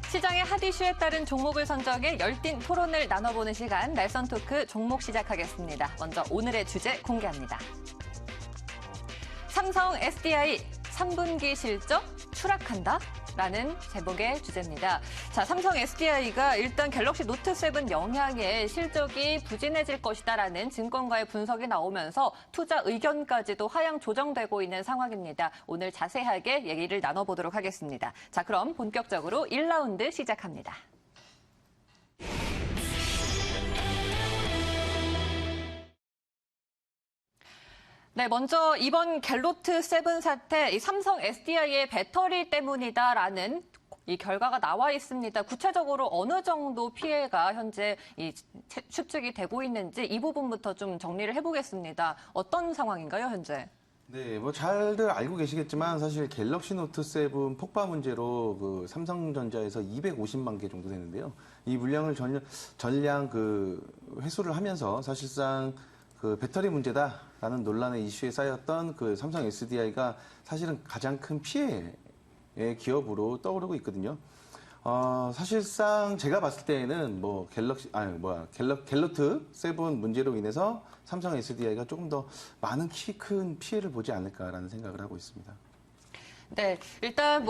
시장의 핫 이슈에 따른 종목을 선정해 열띤 토론을 나눠보는 시간, 날선 토크 종목 시작하겠습니다. 먼저 오늘의 주제 공개합니다. 삼성 SDI 3분기 실적 추락한다? 라는 제목의 주제입니다. 자, 삼성 SDI가 일단 갤럭시 노트 7 영향에 실적이 부진해질 것이다라는 증권가의 분석이 나오면서 투자 의견까지도 하향 조정되고 있는 상황입니다. 오늘 자세하게 얘기를 나눠보도록 하겠습니다. 자, 그럼 본격적으로 1라운드 시작합니다. 네, 먼저 이번 갤노트 7 사태, 이 삼성 SDI의 배터리 때문이다라는 이 결과가 나와 있습니다. 구체적으로 어느 정도 피해가 현재 추측이 되고 있는지 이 부분부터 좀 정리를 해보겠습니다. 어떤 상황인가요, 현재? 네, 뭐 잘들 알고 계시겠지만 사실 갤럭시 노트 7 폭파 문제로 그 삼성전자에서 250만 개 정도 되는데요. 이 물량을 전량 회수를 하면서 사실상 그 배터리 문제다라는 논란의 이슈에 쌓였던 그 삼성 SDI가 사실은 가장 큰 피해의 기업으로 떠오르고 있거든요. 사실상 제가 봤을 때에는 뭐 갤노트 7 문제로 인해서 삼성 SDI가 조금 더 많은 큰 피해를 보지 않을까라는 생각을 하고 있습니다. 네, 일단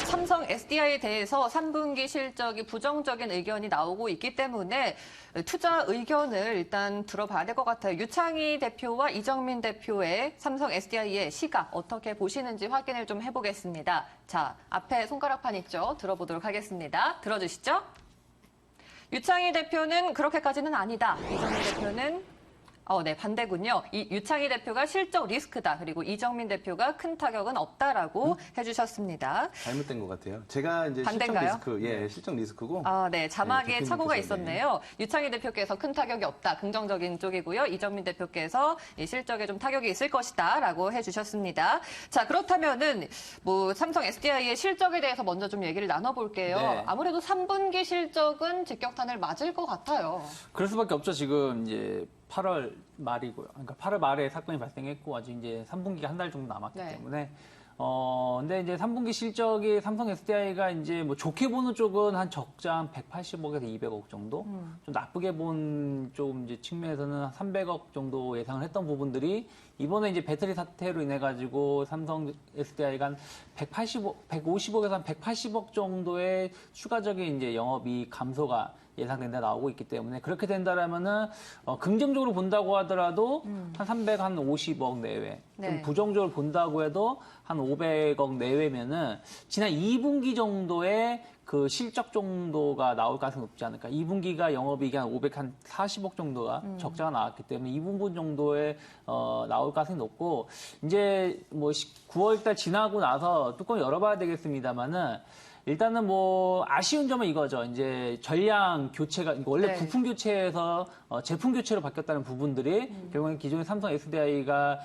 삼성 SDI에 대해서 3분기 실적이 부정적인 의견이 나오고 있기 때문에 투자 의견을 일단 들어봐야 될 것 같아요. 유창희 대표와 이정민 대표의 삼성 SDI의 시각 어떻게 보시는지 확인을 좀 해보겠습니다. 자, 앞에 손가락판 있죠? 들어보도록 하겠습니다. 들어주시죠. 유창희 대표는 그렇게까지는 아니다. 이정민 대표는 네, 반대군요. 이 유창희 대표가 실적 리스크다. 그리고 이정민 대표가 큰 타격은 없다라고 해주셨습니다. 잘못된 것 같아요. 제가 이제 반대인가요? 실적 리스크고. 네, 자막에 착오가 있었네요. 유창희 대표께서 큰 타격이 없다. 긍정적인 쪽이고요. 이정민 대표께서 이 실적에 좀 타격이 있을 것이다라고 해주셨습니다. 자, 그렇다면은 삼성 SDI의 실적에 대해서 먼저 좀 얘기를 나눠볼게요. 네. 아무래도 3분기 실적은 직격탄을 맞을 것 같아요. 그럴 수밖에 없죠. 지금 이제 8월 말이고요. 그러니까 8월 말에 사건이 발생했고 아직 이제 3분기가 한 달 정도 남았기 네. 때문에 근데 이제 3분기 실적이 삼성 SDI가 이제 뭐 좋게 보는 쪽은 한 적자 한 180억에서 200억 정도, 좀 나쁘게 본 좀 이제 측면에서는 한 300억 정도 예상을 했던 부분들이 이번에 이제 배터리 사태로 인해 가지고 삼성 SDI가 한 150억에서 한 180억 정도의 추가적인 이제 영업이익 감소가 예상된다 나오고 있기 때문에 그렇게 된다라면은 긍정적으로 본다고 하더라도 한 350억 내외, 네. 좀 부정적으로 본다고 해도 한 500억 내외면은 지난 2분기 정도의 그 실적 정도가 나올 가능성이 높지 않을까. 2분기가 영업이익이 한 540억 정도가 적자가 나왔기 때문에 이 부분 정도에 나올 가능성이 높고 이제 뭐 9월달 지나고 나서 뚜껑 열어봐야 되겠습니다만은. 일단은 뭐 아쉬운 점은 이거죠. 이제 전량 교체가 원래 네. 부품 교체에서 제품 교체로 바뀌었다는 부분들이 결국엔 기존의 삼성 SDI가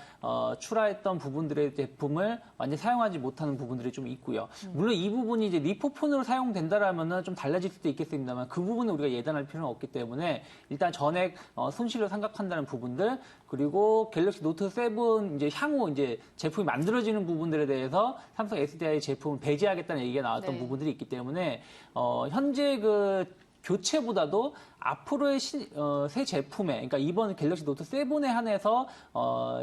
출하했던 부분들의 제품을 완전히 사용하지 못하는 부분들이 좀 있고요. 물론 이 부분이 이제 리포폰으로 사용된다라면은 좀 달라질 수도 있겠습니다만 그 부분은 우리가 예단할 필요는 없기 때문에 일단 전액 손실을 생각한다는 부분들 그리고 갤럭시 노트 7 이제 향후 이제 제품이 만들어지는 부분들에 대해서 삼성 SDI 제품을 배제하겠다는 얘기가 나왔던 네. 부분들이 있기 때문에 현재 그 교체보다도 앞으로의 새 제품에, 그러니까 이번 갤럭시 노트 7에 한해서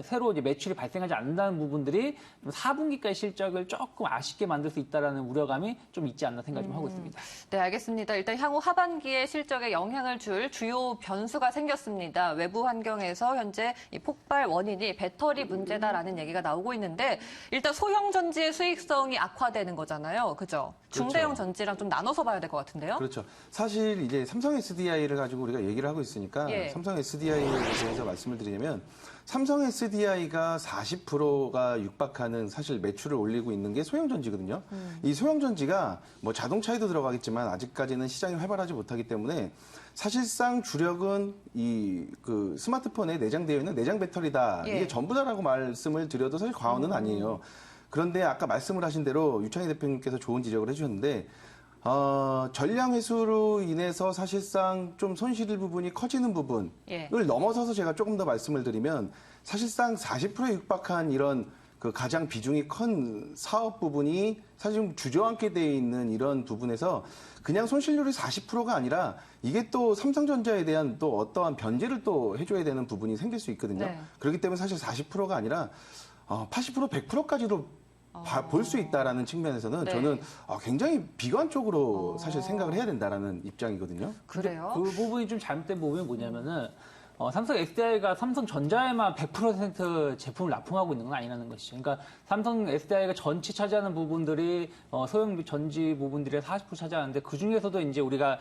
새로 이제 매출이 발생하지 않는다는 부분들이 4분기까지 실적을 조금 아쉽게 만들 수 있다라는 우려감이 좀 있지 않나 생각 좀 하고 있습니다. 네, 알겠습니다. 일단 향후 하반기에 실적에 영향을 줄 주요 변수가 생겼습니다. 외부 환경에서 현재 이 폭발 원인이 배터리 문제다라는 얘기가 나오고 있는데 일단 소형 전지의 수익성이 악화되는 거잖아요. 그죠? 중대형 전지랑 좀 나눠서 봐야 될 것 같은데요. 그렇죠. 사실 이제 삼성 SDI를 가지고 우리가 얘기를 하고 있으니까 예. 삼성 SDI에 대해서 말씀을 드리자면 삼성 SDI가 40%가 육박하는 사실 매출을 올리고 있는 게 소형전지거든요. 이 소형전지가 뭐 자동차에도 들어가겠지만 아직까지는 시장이 활발하지 못하기 때문에 사실상 주력은 이 그 스마트폰에 내장되어 있는 내장 배터리다. 예. 이게 전부다라고 말씀을 드려도 사실 과언은 아니에요. 그런데 아까 말씀을 하신 대로 유창희 대표님께서 좋은 지적을 해주셨는데 전량 회수로 인해서 사실상 좀 손실 부분이 커지는 부분을 예. 넘어서서 제가 조금 더 말씀을 드리면 사실상 40%에 육박한 이런 그 가장 비중이 큰 사업 부분이 사실 좀 주저앉게 돼 있는 이런 부분에서 그냥 손실률이 40%가 아니라 이게 또 삼성전자에 대한 또 어떠한 변제를 또 해줘야 되는 부분이 생길 수 있거든요. 네. 그렇기 때문에 사실 40%가 아니라 80%, 100%까지도 볼 수 있다라는 측면에서는 네. 저는 굉장히 비관적으로 사실 생각을 해야 된다라는 입장이거든요. 그래요? 그 부분이 좀 잘못된 부분이 뭐냐면은 삼성 SDI가 삼성전자에만 100% 제품을 납품하고 있는 건 아니라는 것이죠. 그러니까 삼성 SDI가 전체 차지하는 부분들이 소형 전지 부분들의 40% 차지하는데 그 중에서도 이제 우리가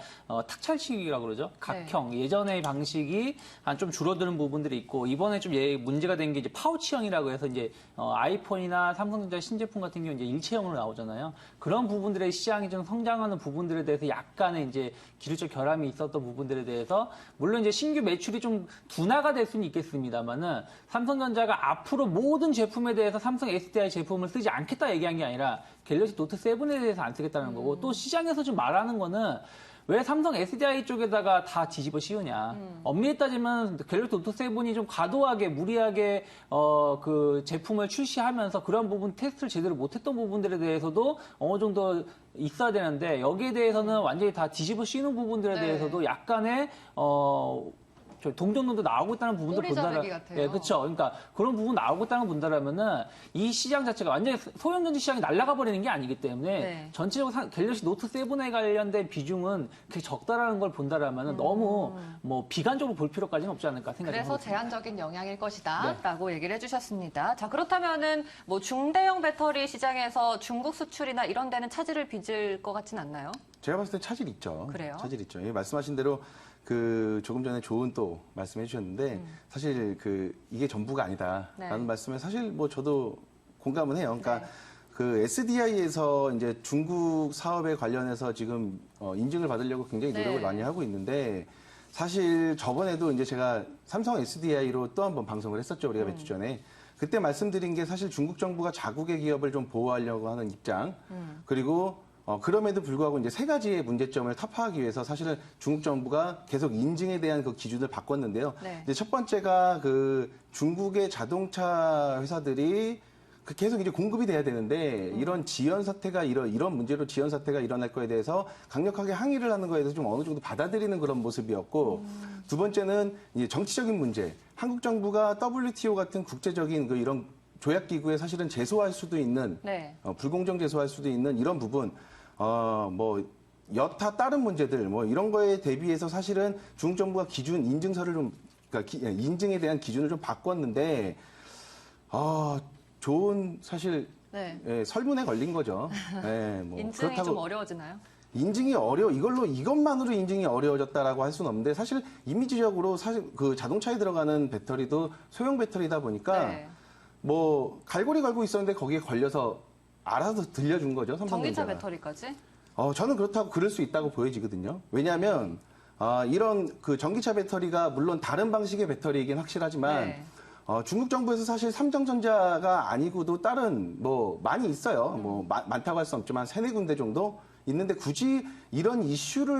탁찰식이라고 그러죠. 각형 예전의 방식이 한 좀 줄어드는 부분들이 있고 이번에 좀 문제가 된 게 이제 파우치형이라고 해서 이제 아이폰이나 삼성전자 신제품 같은 경우 이제 일체형으로 나오잖아요. 그런 부분들의 시장이 좀 성장하는 부분들에 대해서 약간의 이제 기술적 결함이 있었던 부분들에 대해서 물론 이제 신규 매출이 좀 둔화가 될 수는 있겠습니다만은 삼성전자가 앞으로 모든 제품에 대해서 삼성 SDI 제품을 쓰지 않겠다 얘기한 게 아니라 갤럭시 노트 7에 대해서 안 쓰겠다는 거고 또 시장에서 좀 말하는 거는 왜 삼성 SDI 쪽에다가 다 뒤집어 씌우냐. 엄밀히 따지면 갤럭시 노트 7이 좀 과도하게 무리하게 그 제품을 출시하면서 그런 부분 테스트를 제대로 못했던 부분들에 대해서도 어느 정도 있어야 되는데 여기에 대해서는 완전히 다 뒤집어 씌우는 부분들에 네. 대해서도 약간의 저 동정론도 나오고 있다는 부분도 꼬리자르기 같아요. 예, 그렇죠. 그러니까 그런 부분 나오고 있다는 거 본다라면은 이 시장 자체가 완전히 소형전지 시장이 날아가 버리는 게 아니기 때문에 네. 전체적으로 갤럭시 노트 7에 관련된 비중은 그렇게 적다라는 걸 본다라면은 너무 뭐 비관적으로 볼 필요까지는 없지 않을까 생각합니다. 그래서 제한적인 영향일 네. 것이다라고 얘기를 해주셨습니다. 자 그렇다면은 뭐 중대형 배터리 시장에서 중국 수출이나 이런 데는 차질을 빚을 것 같진 않나요? 제가 봤을 때 차질 있죠. 그래요? 차질 있죠. 예, 말씀하신 대로 그 조금 전에 좋은 또 말씀해 주셨는데 사실 그 이게 전부가 아니다라는 네. 말씀에 사실 뭐 저도 공감은 해요. 그러니까 네. 그 SDI에서 이제 중국 사업에 관련해서 지금 인증을 받으려고 굉장히 노력을 네. 많이 하고 있는데 사실 저번에도 이제 제가 삼성 SDI로 또 한 번 방송을 했었죠. 우리가 몇 주 전에. 그때 말씀드린 게 사실 중국 정부가 자국의 기업을 좀 보호하려고 하는 입장. 그리고 그럼에도 불구하고 이제 세 가지의 문제점을 타파하기 위해서 사실은 중국 정부가 계속 인증에 대한 그 기준을 바꿨는데요. 네. 이제 첫 번째가 그 중국의 자동차 회사들이 그 계속 이제 공급이 돼야 되는데 이런 지연 사태가 이런 문제로 지연 사태가 일어날 거에 대해서 강력하게 항의를 하는 거에 대해서 좀 어느 정도 받아들이는 그런 모습이었고 두 번째는 이제 정치적인 문제. 한국 정부가 WTO 같은 국제적인 그 이런 조약 기구에 사실은 제소할 수도 있는 네. 불공정 제소할 수도 있는 이런 부분. 뭐 여타 다른 문제들 뭐 이런 거에 대비해서 사실은 중국 정부가 기준 인증서를 좀 그러니까 인증에 대한 기준을 좀 바꿨는데 좋은 사실 네. 예, 설문에 걸린 거죠. 예, 뭐 인증이 좀 어려워지나요? 인증이 이것만으로 인증이 어려워졌다라고 할 수는 없는데 사실 이미지적으로 사실 그 자동차에 들어가는 배터리도 소형 배터리다 보니까 네. 뭐 갈고리 걸고 있었는데 거기에 걸려서 알아서 들려준 거죠. 전기차 삼성전자가. 배터리까지? 저는 그렇다고 그럴 수 있다고 보여지거든요. 왜냐하면 이런 그 전기차 배터리가 물론 다른 방식의 배터리이긴 확실하지만 네. 중국 정부에서 사실 삼성전자가 아니고도 다른 뭐 많이 있어요. 뭐 많다고 할 수 없지만 세네 군데 정도 있는데 굳이 이런 이슈가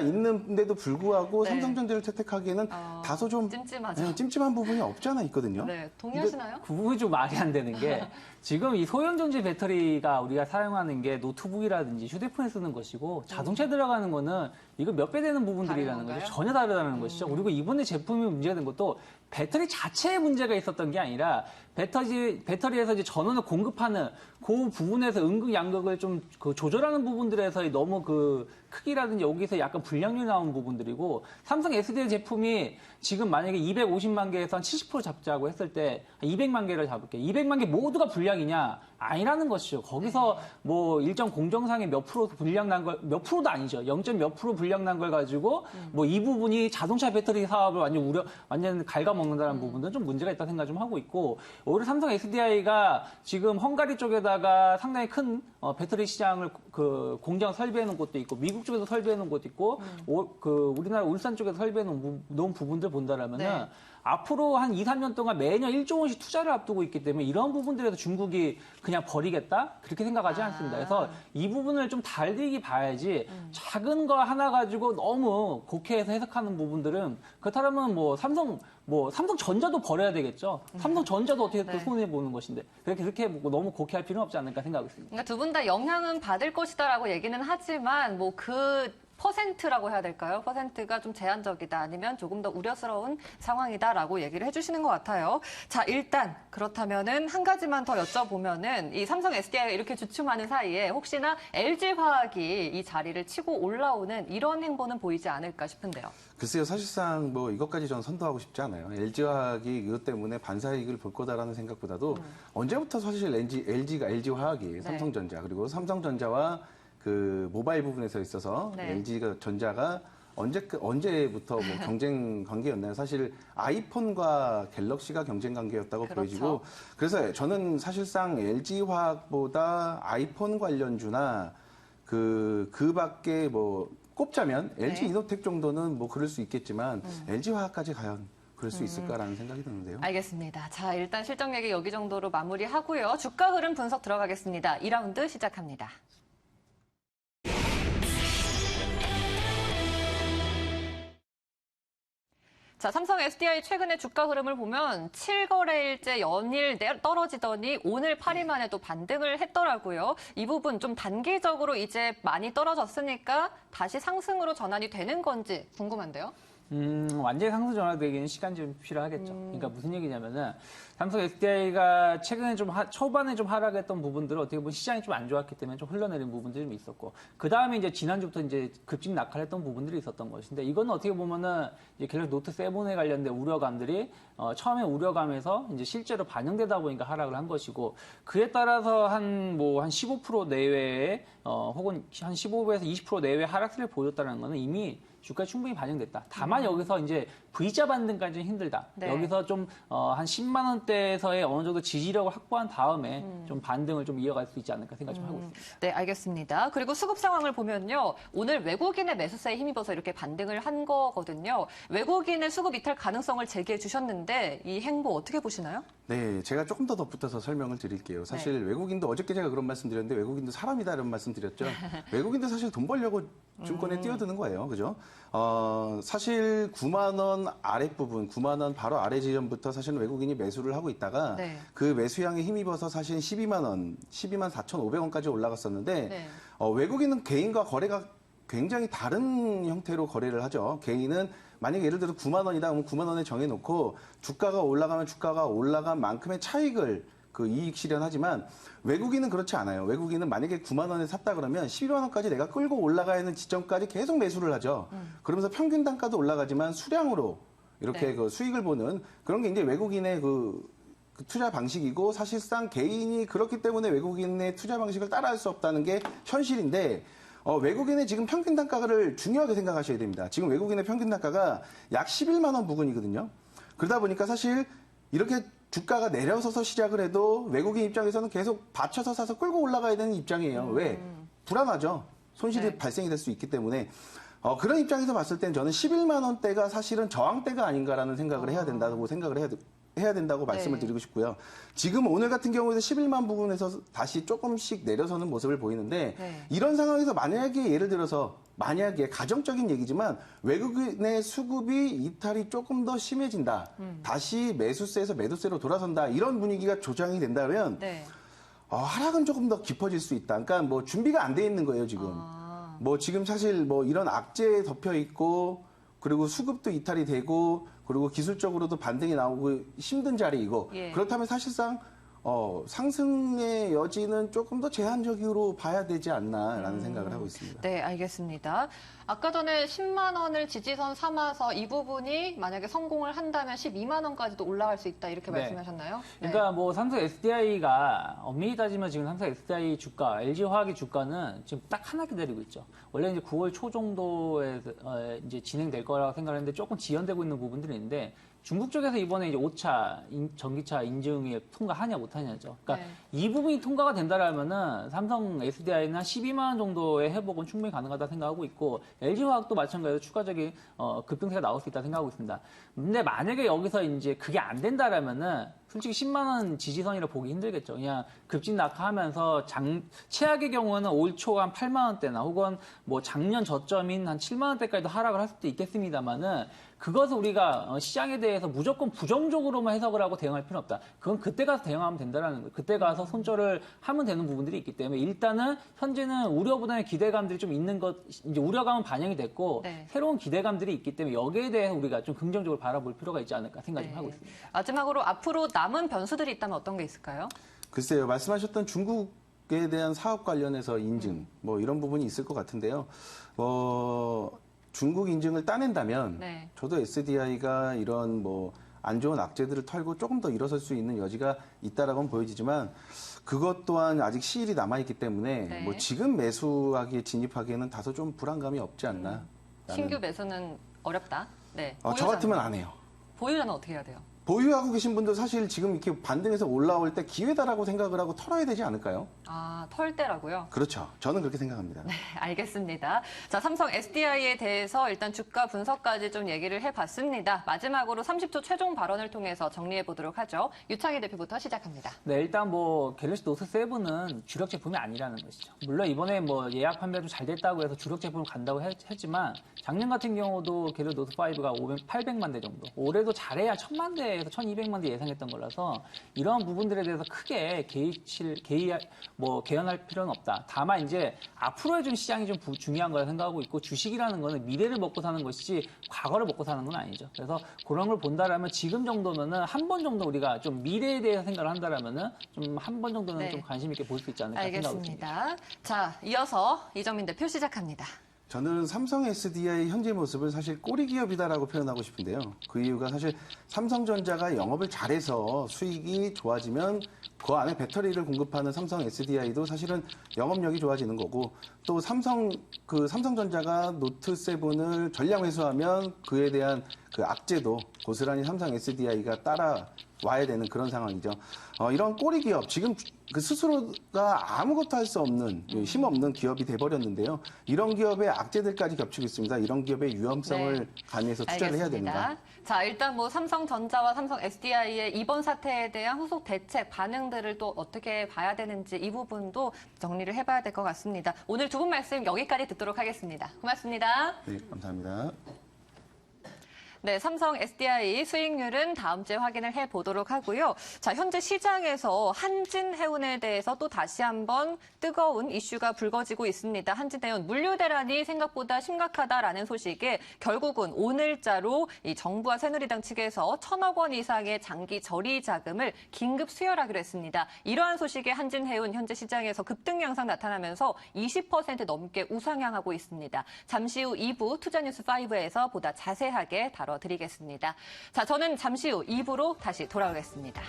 있는데도 불구하고 네. 삼성전자를 채택하기에는 다소 좀 찜찜하죠. 찜찜한 부분이 없지 않아 있거든요. 네. 동의하시나요? 그 부분이 좀 말이 안 되는 게 지금 이 소형전지 배터리가 우리가 사용하는 게 노트북이라든지 휴대폰에 쓰는 것이고 자동차에 들어가는 거는 이거 몇 배 되는 부분들이라는 다른 거죠. 건가요? 전혀 다르다는 것이죠. 그리고 이번에 제품이 문제가 된 것도 배터리 자체에 문제가 있었던 게 아니라 배터리에서 이제 전원을 공급하는 그 부분에서 음극 양극을 좀 그 조절하는 부분들에서 너무 그 크기라든지 여기서 약간 불량률이 나온 부분들이고 삼성 SDI 제품이 지금 만약에 250만 개에서 한 70% 잡자고 했을 때 200만 개를 잡을게. 200만 개 모두가 불량이냐? 아니라는 것이죠. 거기서 뭐 일정 공정상의 몇 프로 불량 난 걸, 몇 프로도 아니죠. 0. 몇 프로 불량 난 걸 가지고 뭐 이 부분이 자동차 배터리 사업을 완전 갉아먹는다는 부분은 좀 문제가 있다 생각 좀 하고 있고 오히려 삼성 SDI가 지금 헝가리 쪽에다가 상당히 큰 배터리 시장을 그 공장 설비해 놓은 곳도 있고 미국 쪽에서 설비해 놓은 곳도 있고 그 우리나라 울산 쪽에서 설비해 놓은 부분들 본다라면은 네. 앞으로 한 2, 3년 동안 매년 1조 원씩 투자를 앞두고 있기 때문에 이런 부분들에서 중국이 그냥 버리겠다? 그렇게 생각하지 않습니다. 그래서 이 부분을 좀 달리기 봐야지 작은 거 하나 가지고 너무 곡해해서 해석하는 부분들은 그렇다면 뭐 삼성전자도 버려야 되겠죠. 삼성전자도 어떻게 또 손해보는 것인데 그렇게 너무 곡해할 필요는 없지 않을까 생각하고 있습니다. 그러니까 두 분 다 영향은 받을 것이다라고 얘기는 하지만 뭐 그 퍼센트라고 해야 될까요? 퍼센트가 좀 제한적이다 아니면 조금 더 우려스러운 상황이다라고 얘기를 해주시는 것 같아요. 자, 일단 그렇다면은 한 가지만 더 여쭤보면은 이 삼성 SDI가 이렇게 주춤하는 사이에 혹시나 LG화학이 이 자리를 치고 올라오는 이런 행보는 보이지 않을까 싶은데요. 글쎄요, 사실상 뭐 이것까지 저는 선도하고 싶지 않아요. LG화학이 이것 때문에 반사이익을 볼 거다라는 생각보다도 언제부터 사실 LG화학이 삼성전자 그리고 삼성전자와 그 모바일 부분에서 있어서 LG가 전자가 언제부터 뭐 경쟁 관계였나요? 사실 아이폰과 갤럭시가 경쟁 관계였다고 보여지고 그래서 저는 사실상 LG화학보다 아이폰 관련주나 그 밖에 뭐 꼽자면 LG 이노텍 정도는 뭐 그럴 수 있겠지만 LG화학까지 과연 그럴 수 있을까라는 생각이 드는데요. 알겠습니다. 자, 일단 실적 얘기 여기 정도로 마무리하고요. 주가 흐름 분석 들어가겠습니다. 2라운드 시작합니다. 자, 삼성 SDI 최근의 주가 흐름을 보면 7거래일째 연일 떨어지더니 오늘 8일 만에 또 반등을 했더라고요. 이 부분 좀 단기적으로 이제 많이 떨어졌으니까 다시 상승으로 전환이 되는 건지 궁금한데요. 완전히 상승 전환되기는 시간이 좀 필요하겠죠. 그러니까 무슨 얘기냐면은 삼성 SDI가 최근에 초반에 좀 하락했던 부분들을 어떻게 보면 시장이 좀 안 좋았기 때문에 좀 흘러내린 부분들이 좀 있었고 그 다음에 이제 지난주부터 이제 급직 낙하했던 부분들이 있었던 것인데 이거는 어떻게 보면은 이제 갤럭시 노트 7에 관련된 우려감들이 처음에 우려감에서 이제 실제로 반영되다 보니까 하락을 한 것이고 그에 따라서 한 15% 내외의 혹은 한 15에서 20% 내외의 하락세를 보였다는 거는 이미 주가에 충분히 반영됐다. 다만 여기서 이제 V자 반등까지는 힘들다. 여기서 좀 한 10만 원대에서의 어느 정도 지지력을 확보한 다음에 좀 반등을 좀 이어갈 수 있지 않을까 생각 좀 하고 있습니다. 네, 알겠습니다. 그리고 수급 상황을 보면요. 오늘 외국인의 매수세에 힘입어서 이렇게 반등을 한 거거든요. 외국인의 수급 이탈 가능성을 제기해 주셨는데 이 행보 어떻게 보시나요? 네, 제가 조금 더 덧붙여서 설명을 드릴게요. 사실 외국인도 어저께 제가 그런 말씀 드렸는데 외국인도 사람이다 이런 말씀 드렸죠. 외국인도 사실 돈 벌려고 증권에 뛰어드는 거예요. 그죠? 사실 9만 원 아랫부분, 9만 원 바로 아래 지점부터 사실은 외국인이 매수를 하고 있다가 그 매수량에 힘입어서 사실 12만 원, 12만 4,500원까지 올라갔었는데 외국인은 개인과 거래가 굉장히 다른 형태로 거래를 하죠. 개인은 만약에 예를 들어 9만 원이다 그러면 9만 원에 정해놓고 주가가 올라가면 주가가 올라간 만큼의 차익을 그 이익 실현하지만 외국인은 그렇지 않아요. 외국인은 만약에 9만 원에 샀다 그러면 11만 원까지 내가 끌고 올라가야 하는 지점까지 계속 매수를 하죠. 그러면서 평균 단가도 올라가지만 수량으로 이렇게 그 수익을 보는 그런 게 이제 외국인의 그 투자 방식이고 사실상 개인이 그렇기 때문에 외국인의 투자 방식을 따라할 수 없다는 게 현실인데 외국인의 지금 평균 단가를 중요하게 생각하셔야 됩니다. 지금 외국인의 평균 단가가 약 11만 원 부근이거든요. 그러다 보니까 사실 이렇게 주가가 내려서서 시작을 해도 외국인 입장에서는 계속 받쳐서 사서 끌고 올라가야 되는 입장이에요. 왜? 불안하죠. 손실이 발생이 될 수 있기 때문에 그런 입장에서 봤을 땐 저는 11만 원대가 사실은 저항대가 아닌가라는 생각을 해야 된다고 생각을 해야 된다고 말씀을 드리고 싶고요. 지금 오늘 같은 경우에도 11만 부분에서 다시 조금씩 내려서는 모습을 보이는데 이런 상황에서 만약에 예를 들어서 만약에 가정적인 얘기지만 외국인의 수급이 이탈이 조금 더 심해진다. 다시 매수세에서 매도세로 돌아선다. 이런 분위기가 조장이 된다면 하락은 조금 더 깊어질 수 있다. 그러니까 뭐 준비가 안 돼 있는 거예요, 지금. 뭐 지금 사실 뭐 이런 악재에 덮여 있고 그리고 수급도 이탈이 되고 그리고 기술적으로도 반등이 나오고 힘든 자리이고 그렇다면 사실상 상승의 여지는 조금 더 제한적으로 봐야 되지 않나라는 생각을 하고 있습니다. 네, 알겠습니다. 아까 전에 10만 원을 지지선 삼아서 이 부분이 만약에 성공을 한다면 12만 원까지도 올라갈 수 있다 이렇게 말씀하셨나요? 그러니까 뭐 삼성 SDI가 엄밀히 따지면 지금 삼성 SDI 주가, LG화학의 주가는 지금 딱 하나 기다리고 있죠. 원래 이제 9월 초 정도에 이제 진행될 거라고 생각했는데 조금 지연되고 있는 부분들이 있는데 중국 쪽에서 이번에 이제 5차 전기차 인증에 통과하냐 못하냐죠. 그러니까 이 부분이 통과가 된다라면은 삼성 SDI는 한 12만 원 정도의 회복은 충분히 가능하다 생각하고 있고 LG화학도 마찬가지로 추가적인 급등세가 나올 수 있다 생각하고 있습니다. 근데 만약에 여기서 이제 그게 안 된다라면은 솔직히 10만 원 지지선이라 보기 힘들겠죠. 그냥 급진 낙하하면서 최악의 경우는 올 초 한 8만 원대나 혹은 뭐 작년 저점인 한 7만 원대까지도 하락을 할 수도 있겠습니다만은 그것을 우리가 시장에 대해서 무조건 부정적으로만 해석을 하고 대응할 필요는 없다. 그건 그때 가서 대응하면 된다라는 거예요. 그때 가서 손절을 하면 되는 부분들이 있기 때문에 일단은 현재는 우려보다는 기대감들이 좀 있는 것, 이제 우려감은 반영이 됐고 네. 새로운 기대감들이 있기 때문에 여기에 대해서 우리가 좀 긍정적으로 바라볼 필요가 있지 않을까 생각 좀 하고 있습니다. 마지막으로 앞으로 남은 변수들이 있다면 어떤 게 있을까요? 글쎄요, 말씀하셨던 중국에 대한 사업 관련해서 인증, 뭐 이런 부분이 있을 것 같은데요. 중국 인증을 따낸다면 네. 저도 SDI가 이런 뭐 안 좋은 악재들을 털고 조금 더 일어설 수 있는 여지가 있다라고는 보여지지만 그것 또한 아직 시일이 남아있기 때문에 네. 뭐 지금 매수하기에 진입하기에는 다소 좀 불안감이 없지 않나. 신규 매수는 어렵다. 네. 저 같으면 안 해요. 보유자는 어떻게 해야 돼요? 보유하고 계신 분들 사실 지금 이렇게 반등해서 올라올 때 기회다라고 생각을 하고 털어야 되지 않을까요? 아, 털 때라고요? 그렇죠. 저는 그렇게 생각합니다. 네, 알겠습니다. 자, 삼성 SDI에 대해서 일단 주가 분석까지 좀 얘기를 해봤습니다. 마지막으로 30초 최종 발언을 통해서 정리해 보도록 하죠. 유창희 대표부터 시작합니다. 네, 일단 뭐 갤럭시 노트 7은 주력 제품이 아니라는 것이죠. 물론 이번에 뭐 예약 판매도 잘 됐다고 해서 주력 제품을 간다고 했지만 작년 같은 경우도 갤럭시 노트 5가 800만 대 정도. 올해도 잘해야 1000만 대에서 1200만 대 예상했던 거라서 이러한 부분들에 대해서 크게 개연할 필요는 없다. 다만 이제 앞으로의 좀 시장이 좀 중요한 거라 생각하고 있고 주식이라는 거는 미래를 먹고 사는 것이지 과거를 먹고 사는 건 아니죠. 그래서 그런 걸 본다라면 지금 정도면은 한 번 정도 우리가 좀 미래에 대해서 생각을 한다라면은 좀 한 번 정도는 네. 좀 관심 있게 볼 수 있지 않을까 생각하고 있습니다. 알겠습니다. 자, 이어서 이정민 대표 시작합니다. 저는 삼성 SDI 현재 모습을 사실 꼬리 기업이다라고 표현하고 싶은데요. 그 이유가 사실 삼성전자가 영업을 잘해서 수익이 좋아지면 그 안에 배터리를 공급하는 삼성 SDI도 사실은 영업력이 좋아지는 거고 또 삼성전자가 노트 7을 전량 회수하면 그에 대한 그 악재도 고스란히 삼성 SDI가 따라 와야 되는 그런 상황이죠. 이런 꼬리 기업, 지금 그 스스로가 아무것도 할 수 없는, 힘없는 기업이 돼버렸는데요. 이런 기업의 악재들까지 겹치고 있습니다. 이런 기업의 위험성을 네. 가미해서 투자를 해야 됩니다. 자, 일단 뭐 삼성전자와 삼성 SDI의 이번 사태에 대한 후속 대책, 반응들을 또 어떻게 봐야 되는지 이 부분도 정리를 해봐야 될 것 같습니다. 오늘 두 분 말씀 여기까지 듣도록 하겠습니다. 고맙습니다. 네, 감사합니다. 네, 삼성 SDI 수익률은 다음 주에 확인을 해보도록 하고요. 자, 현재 시장에서 한진해운에 대해서 또 다시 한번 뜨거운 이슈가 불거지고 있습니다. 한진해운 물류 대란이 생각보다 심각하다라는 소식에 결국은 오늘자로 이 정부와 새누리당 측에서 1,000억 원 이상의 장기 저리 자금을 긴급 수혈하기로 했습니다. 이러한 소식에 한진해운 현재 시장에서 급등 양상 나타나면서 20% 넘게 우상향하고 있습니다. 잠시 후 2부 투자뉴스 5에서 보다 자세하게 다뤄드리겠습니다. 자, 저는 잠시 후 2부로 다시 돌아오겠습니다.